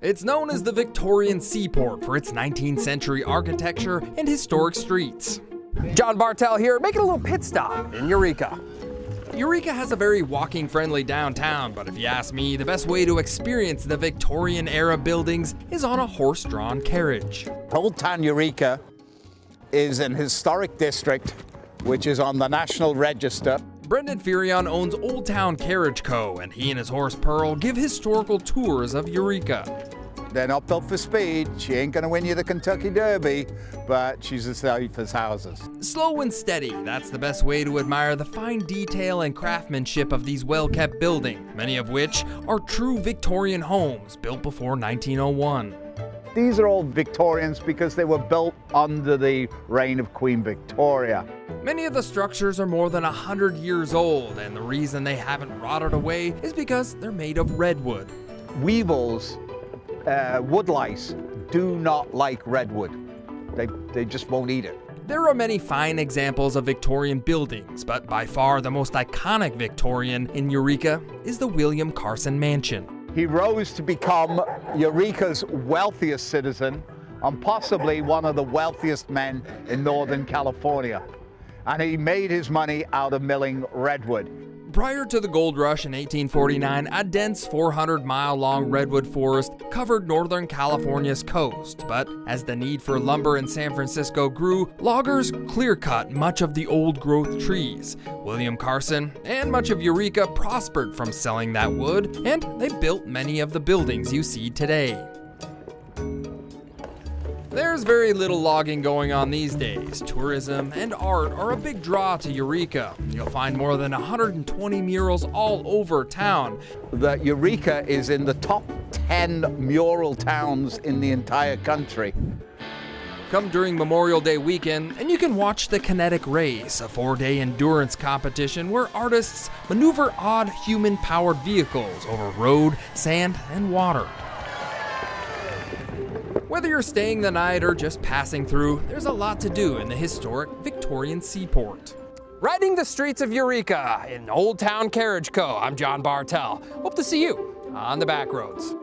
It's known as the Victorian Seaport for its 19th century architecture and historic streets. John Bartell here, making a little pit stop in Eureka. Eureka has a very walking-friendly downtown, but if you ask me, the best way to experience the Victorian-era buildings is on a horse-drawn carriage. Old Town Eureka is an historic district which is on the National Register. Brendan Furion owns Old Town Carriage Co., and he and his horse Pearl give historical tours of Eureka. They're not built for speed. She ain't gonna win you the Kentucky Derby, but she's as safe as houses. Slow and steady, that's the best way to admire the fine detail and craftsmanship of these well-kept buildings, many of which are true Victorian homes built before 1901. These are all Victorians because they were built under the reign of Queen Victoria. Many of the structures are more than 100 years old, and the reason they haven't rotted away is because they're made of redwood. Weevils, woodlice, do not like redwood. They just won't eat it. There are many fine examples of Victorian buildings, but by far the most iconic Victorian in Eureka is the William Carson Mansion. He rose to become Eureka's wealthiest citizen and possibly one of the wealthiest men in Northern California. And he made his money out of milling redwood. Prior to the gold rush in 1849, a dense 400-mile-long redwood forest covered Northern California's coast, but as the need for lumber in San Francisco grew, loggers clear-cut much of the old-growth trees. William Carson and much of Eureka prospered from selling that wood, and they built many of the buildings you see today. There's very little logging going on these days. Tourism and art are a big draw to Eureka. You'll find more than 120 murals all over town. The Eureka is in the top 10 mural towns in the entire country. Come during Memorial Day weekend, and you can watch the Kinetic Race, a 4-day endurance competition where artists maneuver odd human-powered vehicles over road, sand, and water. Whether you're staying the night or just passing through, there's a lot to do in the historic Victorian Seaport. Riding the streets of Eureka in Old Town Carriage Co. I'm John Bartell. Hope to see you on the Backroads.